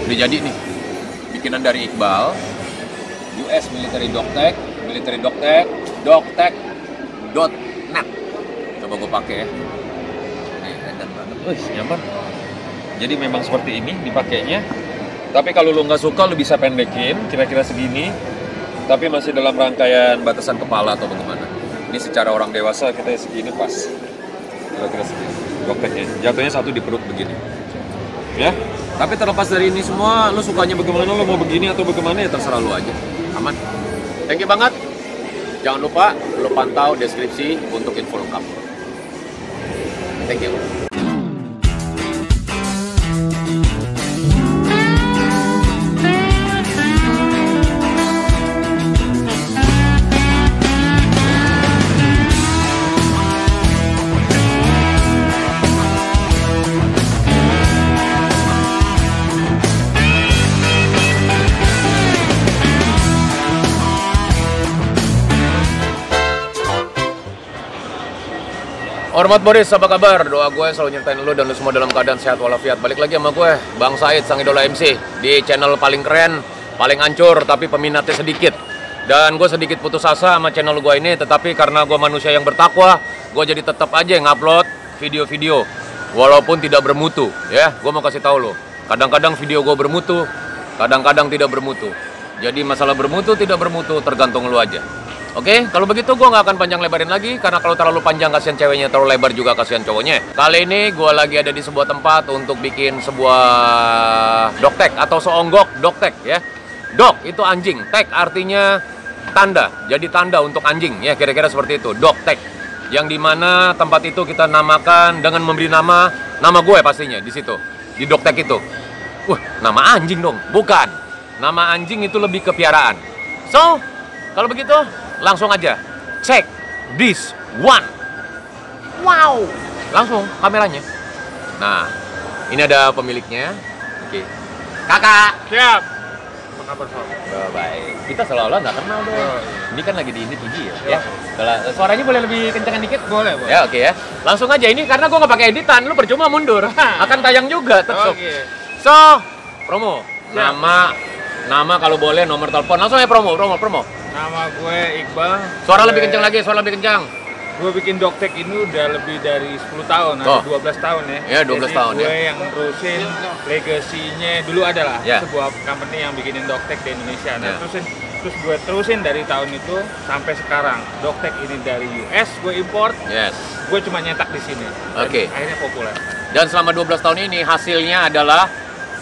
Udah jadi nih, bikinan dari Iqbal, US Military Doctech, doctech.net. Coba gue pakai ya. Nih, edan banget. Wih, nyaman. Jadi memang seperti ini dipakainya. Tapi kalau lu nggak suka, lu bisa pendekin, kira-kira segini. Tapi masih dalam rangkaian batasan kepala atau bagaimana. Ini secara orang dewasa kita segini pas. Kira-kira segini. Dokteknya, jatuhnya satu di perut begini. Ya. Tapi terlepas dari ini semua, lu sukanya bagaimana, lu mau begini atau bagaimana ya terserah lu aja. Aman. Thank you banget. Jangan lupa lu pantau deskripsi untuk info lengkap. Thank you. Hormat Boris, apa kabar? Doa gue selalu nyertain lu dan lu semua dalam keadaan sehat walafiat. Balik lagi sama gue, Bang Said, sang idola MC. Di channel paling keren, paling hancur, tapi peminatnya sedikit. Dan gue sedikit putus asa sama channel gue ini, tetapi karena gue manusia yang bertakwa, gue jadi tetap aja ngupload video-video. Walaupun tidak bermutu, ya. Gue mau kasih tahu lo, kadang-kadang video gue bermutu, kadang-kadang tidak bermutu. Jadi masalah bermutu, tidak bermutu, tergantung lu aja. Oke, kalau begitu gue nggak akan panjang lebarin lagi, karena kalau terlalu panjang kasihan ceweknya, terlalu lebar juga kasihan cowoknya. Kali ini gue lagi ada di sebuah tempat untuk bikin sebuah doktek atau seonggok doktek ya. Dok itu anjing, tek artinya tanda, jadi tanda untuk anjing ya, kira-kira seperti itu. Doktek, yang dimana tempat itu kita namakan dengan memberi nama gue pastinya di situ, di doktek itu. Nama anjing dong, bukan. Nama anjing itu lebih ke piaraan. So, kalau begitu langsung aja check this one. Wow, langsung kameranya. Nah, ini ada pemiliknya. Oke. Kakak. Siap. Apa kabar, Sob? Oh, baik. Kita seolah-olah nggak kenal dong. Oh. Ini kan lagi di ini tinggi ya. Kalau suaranya boleh lebih kencengan dikit? Boleh. Ya, oke ya. Langsung aja ini karena gua nggak pakai editan, lu percuma mundur. Akan tayang juga tetap. Oke. So, promo. Nama kalau boleh, nomor telepon. Langsung aja promo. Nama gue Iqbal. Suara lebih kencang lagi, suara lebih kencang. Gue bikin doktek ini udah lebih dari 10 tahun, Oh. 12 tahun ya. Ya, 12 Jadi tahun gue ya. yang nerusin legasinya dulu adalah Ya. sebuah company yang bikinin doktek di Indonesia. Nah, Ya. terus gue terusin dari tahun itu sampai sekarang. Doktek ini dari US, gue import. Yes. Gue cuma nyetak di sini. Dan Oke. akhirnya populer. Dan selama 12 tahun ini hasilnya adalah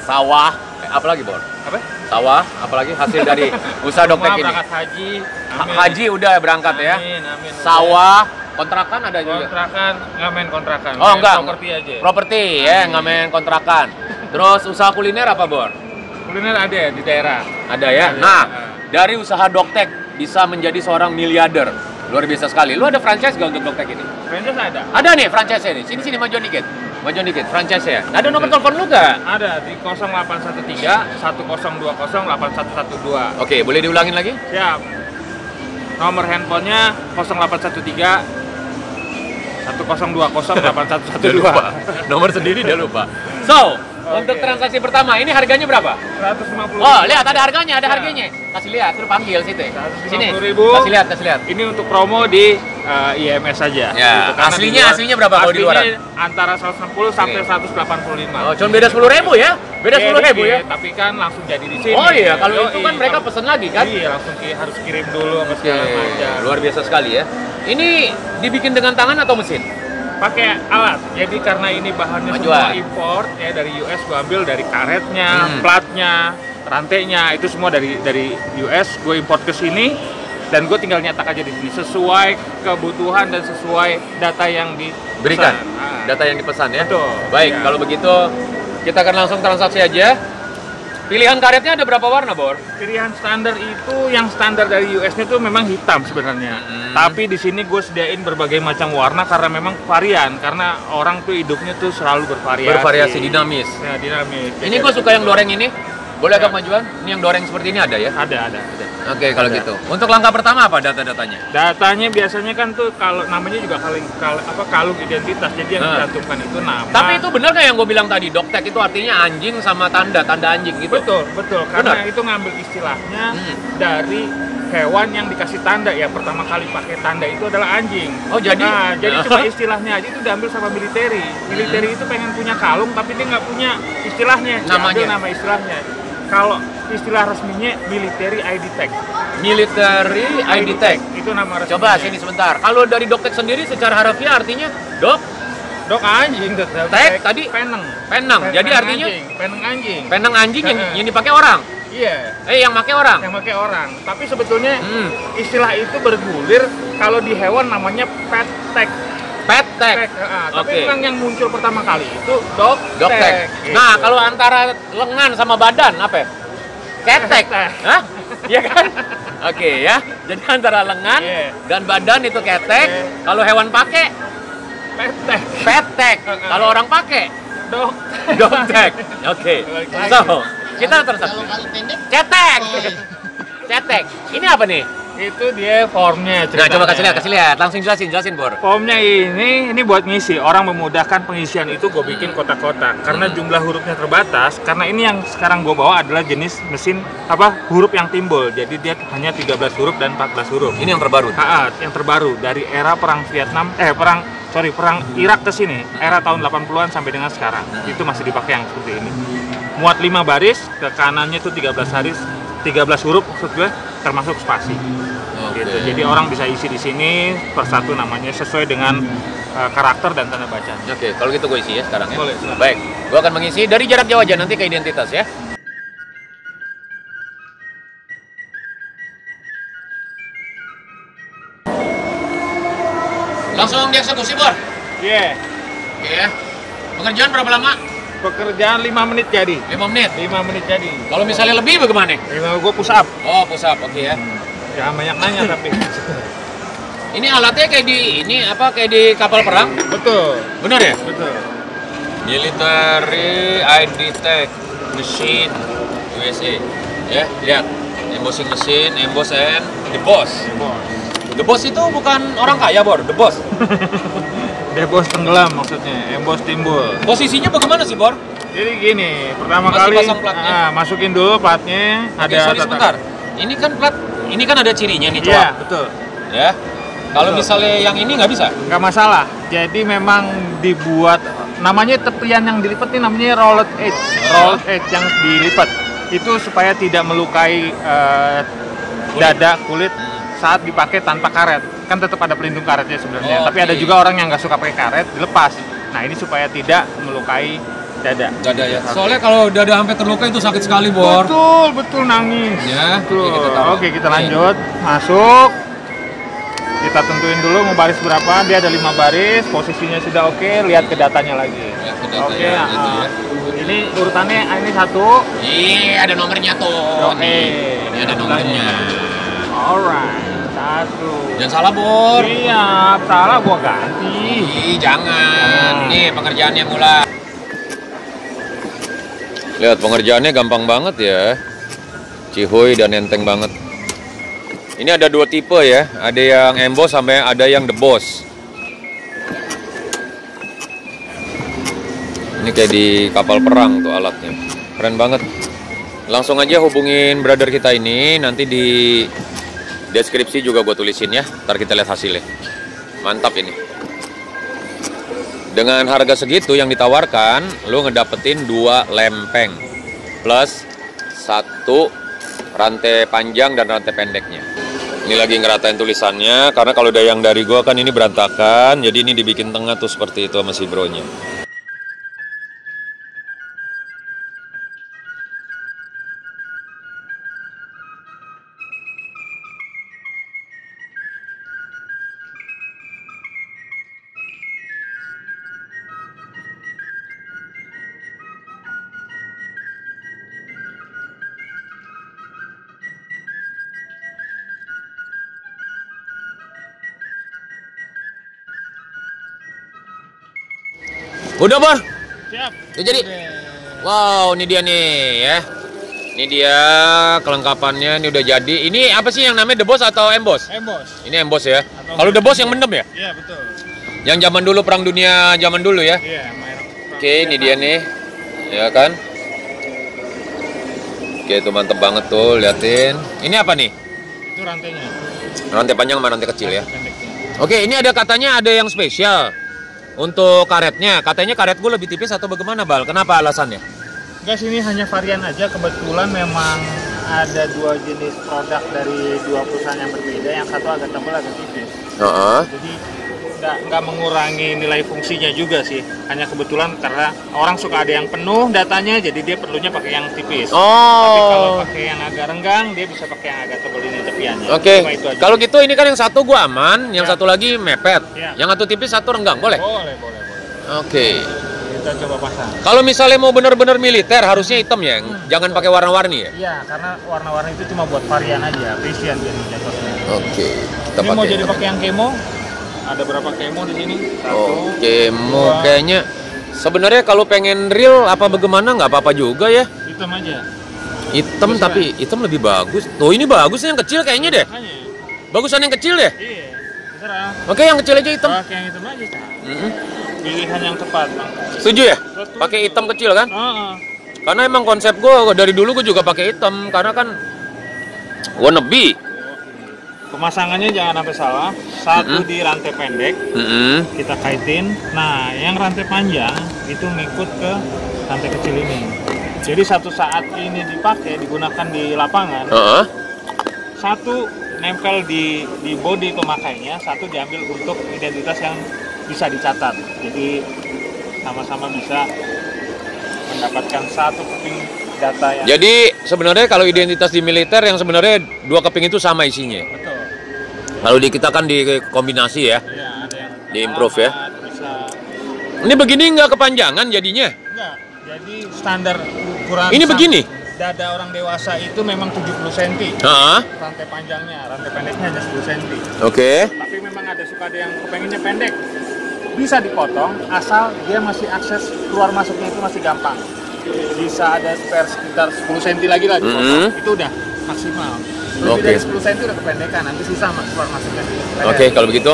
sawah. Apalagi, Bor? Apa? Sawah, apalagi hasil dari usaha doktek Semua ini. berangkat haji. Amin. Haji udah berangkat ya. Amin. Sawah, kontrakan ada juga. Kontrakan, nggak main kontrakan. Oh, main enggak. Properti aja. Properti ya, nggak main kontrakan. Terus usaha kuliner apa, Bor? Kuliner ada ya di daerah. Ada ya. Ada. Nah, dari usaha doktek bisa menjadi seorang miliarder. Luar biasa sekali. Lu ada franchise gak untuk doktek ini? Franchise ada. Ada nih franchise-nya nih. Sini majuan dikit. Franchise ya. Ada nomor telepon lu gak? Ada di 0813 1020 8112. Oke, boleh diulangin lagi? Siap. Nomor handphonenya 0813 1020 8112. Nomor sendiri dia lupa. So, untuk transaksi pertama, ini harganya berapa? 150. Oh, lihat ada harganya, ada Ya. harganya. Kasih lihat, terus panggil situ. Sini. 150.000. Kasih lihat. Ini untuk promo di IMS saja. Ya, Karena aslinya berapa kalau di luaran? Antara 160 sampai Oke. 185. Oh, cuma beda 10.000 ya? Beda 10.000 ya? Tapi kan langsung jadi di sini. Oh iya, kalau Yoi. itu kan mereka pesen lagi kan? Iya, langsung harus kirim dulu apa segala macam. Luar biasa sekali ya. Ini dibikin dengan tangan atau mesin? Pakai alat. Jadi karena ini bahannya Majuan. semua import ya dari US, gua ambil dari karetnya, platnya, rantainya itu semua dari US, gue import ke sini dan gue tinggal nyetak aja di sini sesuai kebutuhan dan sesuai data yang Berikan dipesan. Nah, data yang dipesan ya. Betul. Baik, Iya. kalau begitu kita akan langsung transaksi aja. Pilihan karetnya ada berapa warna, Bor? Pilihan standar itu yang standar dari US-nya itu memang hitam sebenarnya. Tapi di sini gue sediain berbagai macam warna karena memang varian. Karena orang tuh hidupnya tuh selalu bervariasi. Bervariasi, dinamis. Ya, dinamis. Ini gue suka yang goreng ini. Boleh agak majuan? Ini yang doreng seperti ini ada ya? Ada. Oke, kalau Ada. gitu. Untuk langkah pertama apa data-datanya? Datanya biasanya kan tuh kalau namanya juga kalung identitas. Jadi yang dicantumkan itu nama. Tapi itu benar nggak yang gue bilang tadi? Doktag itu artinya anjing sama tanda anjing gitu? Betul. Karena itu ngambil istilahnya dari hewan yang dikasih tanda. Ya pertama kali pakai tanda itu adalah anjing. Oh jadi? Nah, jadi cuma istilahnya aja itu diambil sama militeri. Militeri itu pengen punya kalung tapi dia nggak punya istilahnya. Diambil nama istilahnya. Kalau istilah resminya military ID tag. Military ID tag. Itu nama resminya. Coba sini sebentar. Kalau dari doktag sendiri secara harfiah artinya dok anjing tetap. Tag tadi penang. Jadi artinya anjing. Penang anjing. Penang anjing yang dipakai orang. Iya. Yang pakai orang. Yang pakai orang. Tapi sebetulnya istilah itu bergulir kalau di hewan namanya pet tag. Pet tag. Tapi memang yang muncul pertama kali itu dog tag. Gitu. Nah, kalau antara lengan sama badan apa ya? Ketek. Hah? Iya kan? Oke ya. Jadi antara lengan dan badan itu ketek. Kalau hewan pakai pet tag. Kalau orang pakai dog tag. Oke. So, kita terus. Cetek. Cetek. Ini apa nih? Itu dia formnya. Nah, coba kasih lihat. Langsung jelasin, Bor. Formnya ini buat ngisi. Orang memudahkan pengisian itu gue bikin kotak-kotak. Karena jumlah hurufnya terbatas. Karena ini yang sekarang gue bawa adalah jenis mesin huruf yang timbul. Jadi dia hanya 13 huruf dan 14 huruf. Ini yang terbaru. Yang terbaru dari era perang perang Irak ke sini. Era tahun 80-an sampai dengan sekarang. Itu masih dipakai yang seperti ini. Muat 5 baris, ke kanannya itu 13 huruf maksud gue, termasuk spasi. Gitu. Jadi orang bisa isi di sini per satu namanya sesuai dengan karakter dan tanda bacaan. Oke, kalau gitu gue isi ya sekarang ya. Boleh. Baik, gue akan mengisi dari jarak jauh aja nanti ke identitas ya. Langsung dieksekusi, Bor. Iya. Oke ya. Pengerjaan berapa lama? Pekerjaan 5 menit jadi. 5 menit. 5 menit jadi. Kalau misalnya lebih bagaimana? Gue push up. Oh, push up. Oke ya. Jangan banyak nanya tapi. Ini alatnya kayak di kapal perang? Betul. Benar ya? Betul. Military ID tag machine USA. Ya, lihat. Embossing mesin, emboss and the boss. The boss itu bukan orang kaya, Bor. The boss. The boss tenggelam maksudnya. Emboss timbul. Posisinya bagaimana sih, Bor? Jadi gini, pertama Masih kali pasang platnya? masukin dulu platnya. Oke, sorry sebentar. Ini kan plat, ini kan ada cirinya nih, coba. Iya, betul. Ya. Kalau misalnya yang ini nggak bisa? Nggak masalah. Jadi memang dibuat, namanya tepian yang dilipat ini namanya rolled edge. Rolled edge yang dilipat. Itu supaya tidak melukai dada, kulit saat dipakai tanpa karet. Kan tetap ada pelindung karetnya sebenarnya. Tapi ada juga orang yang nggak suka pakai karet, dilepas. Nah ini supaya tidak melukai dada. Dada ya. Soalnya kalau dada sampai terluka itu sakit sekali, Bor. Betul nangis. Ya. Betul. Oke, kita lanjut. Masuk. Kita tentuin dulu mau baris berapa. Dia ada 5 baris. Posisinya sudah oke. Lihat ke datanya lagi. Oke. Ya, gitu ya. Ini urutannya ini 1. Iya, ada nomornya tuh. Oke. Ini ada nomornya. Alright. 1. Jangan salah, Bor. Siap. Salah gua ganti. Ih, jangan. Nih pengerjaannya mulai. Lihat pengerjaannya gampang banget ya. Cihuy dan enteng banget. Ini ada 2 tipe ya. Ada yang emboss sampai ada yang the boss. Ini kayak di kapal perang tuh alatnya. Keren banget. Langsung aja hubungin brother kita ini. Nanti di deskripsi juga gue tulisin ya. Ntar kita lihat hasilnya. Mantap ini. Dengan harga segitu yang ditawarkan, lo ngedapetin 2 lempeng plus 1 rantai panjang dan rantai pendeknya. Ini lagi ngeratain tulisannya karena kalau udah yang dari gua kan ini berantakan, jadi ini dibikin tengah tuh seperti itu sama si bronya. Udah, Bor? Siap. Udah jadi? Wow, ini dia nih ya. Ini dia kelengkapannya, ini udah jadi. Ini apa sih yang namanya The Boss atau Emboss? Emboss. Ini Emboss ya. Kalau The Boss yang mendem ya? Iya, betul. Yang zaman dulu perang dunia zaman dulu ya. Iya, Oke, ini dia nih. Ya kan? Oke, itu mantep banget tuh, liatin. Ini apa nih? Itu rantainya. Rantai panjang sama rantai kecil ya. Pendeknya. Oke, ini ada katanya ada yang spesial untuk karetnya. Katanya karet gue lebih tipis atau bagaimana, Bal? Kenapa alasannya? Guys, ini hanya varian aja. Kebetulan memang ada dua jenis produk dari dua perusahaan yang berbeda. Yang satu agak tebal, agak tipis. Jadi nggak mengurangi nilai fungsinya juga sih. Hanya kebetulan karena orang suka ada yang penuh datanya, jadi dia perlunya pakai yang tipis. Tapi kalau pakai yang agak renggang, dia bisa pakai yang agak tebal ini tepiannya. Oke. Cuma itu aja. Kalau gitu ini kan yang satu gua aman, yang satu lagi mepet. Ya. Yang satu tipis, satu renggang, boleh? Boleh. Oke. Kita coba pasang. Kalau misalnya mau bener-bener militer harusnya hitam ya, jangan pakai warna-warni ya. Iya, karena warna-warni itu cuma buat varian aja, fashion jadi jatuhnya. Oke. Kita Ini mau pakai jadi hitam. pakai yang kemo. Ada berapa kemo di sini? Oke, mau dua. kayaknya sebenarnya kalau pengen real apa bagaimana nggak apa-apa juga ya. Hitam aja. Hitam Bagus, tapi hitam lebih bagus. Tuh ini bagus yang kecil kayaknya deh. Makanya. Bagusan yang kecil deh. Iya. Terserah. Oke, yang kecil aja hitam. Pakai yang hitam aja, Cak. Mm-mm. Pilihan yang tepat, Bang. Setuju ya? Pakai hitam kecil kan? Heeh. Karena emang konsep gue dari dulu gue juga pakai hitam karena kan wannabe. Pemasangannya jangan sampai salah. Satu di rantai pendek Mm-mm. kita kaitin. Nah, yang rantai panjang itu ngikut ke rantai kecil ini. Jadi satu saat ini dipakai digunakan di lapangan, Heeh. satu nempel di body pemakainya, satu diambil untuk identitas yang bisa dicatat. Jadi sama-sama bisa mendapatkan satu keping data yang Jadi sebenarnya kalau identitas di militer yang sebenarnya dua keping itu sama isinya. betul. Kalau di kita kan dikombinasi ya. Ya, ada yang Di-improve ya. Bisa Ini begini nggak kepanjangan jadinya? enggak. Jadi standar ukuran Ini begini? dada orang dewasa itu memang 70 cm. Heeh. Rantai panjangnya, rantai pendeknya hanya 10 cm. Oke. Tapi memang suka ada yang kepengennya pendek. Bisa dipotong asal dia masih akses keluar masuknya itu masih gampang. Bisa ada spare sekitar 10 cm lagi lah dipotong. Itu udah maksimal. Lebih Oke. dari 10 cm udah kependekan, nanti sisa keluar masuknya. Oke, kalau begitu.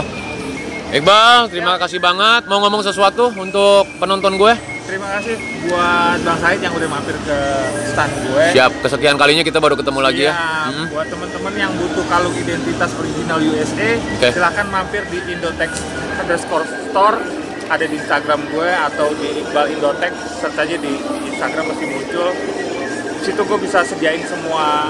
Iqbal, terima kasih banget. Mau ngomong sesuatu untuk penonton gue? Terima kasih buat Bang Said yang udah mampir ke stand gue. Siap, kesekian kalinya kita baru ketemu lagi ya. Iya, buat teman-teman yang butuh kalung identitas original USA, Oke. silahkan mampir di Indotex_store, ada di Instagram gue atau di Iqbal Indotex, search aja di Instagram pasti muncul. Di situ gue bisa sediain semua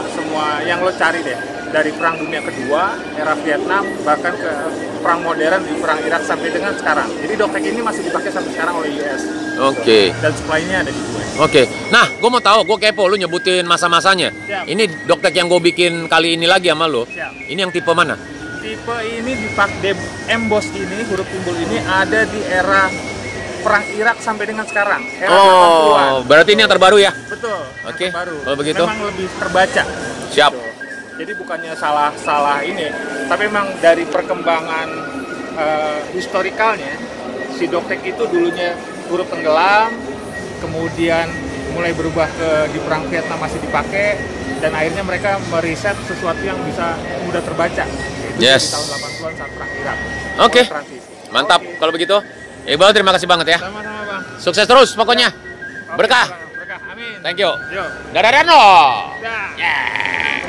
yang lo cari deh, dari Perang Dunia Kedua, era Vietnam, bahkan ke perang modern di Perang Irak sampai dengan sekarang. Jadi Doktek ini masih dipakai sampai sekarang oleh US. Oke. Dan supply-nya ada di gue. Oke. Nah, gue mau tahu, gue kepo lu nyebutin masa-masanya. Siap. Ini Doktek yang gue bikin kali ini lagi sama lu. Siap. Ini yang tipe mana? Tipe ini dipakai emboss ini, huruf timbul ini ada di era Perang Irak sampai dengan sekarang. Era 80-an. Oh, berarti ini yang terbaru ya? Betul. yang Oke, terbaru. kalau begitu. Memang lebih terbaca. Siap. Gitu. Jadi bukannya salah ini, tapi memang dari perkembangan historikalnya, si Doktek itu dulunya huruf tenggelam, kemudian mulai berubah ke di Perang Vietnam masih dipakai, dan akhirnya mereka meriset sesuatu yang bisa mudah terbaca. Yaitu Yes. di tahun 80-an saat Perang Irak. Oke. Mulai transisi. Mantap. Oke. Kalau begitu, Iqbal terima kasih banget ya. Sama-sama, Bang. Sukses terus pokoknya. Oke, Berkah. Bang. Berkah. Amin. Thank you. Yo. Dadah Reno. Dah. Yeah.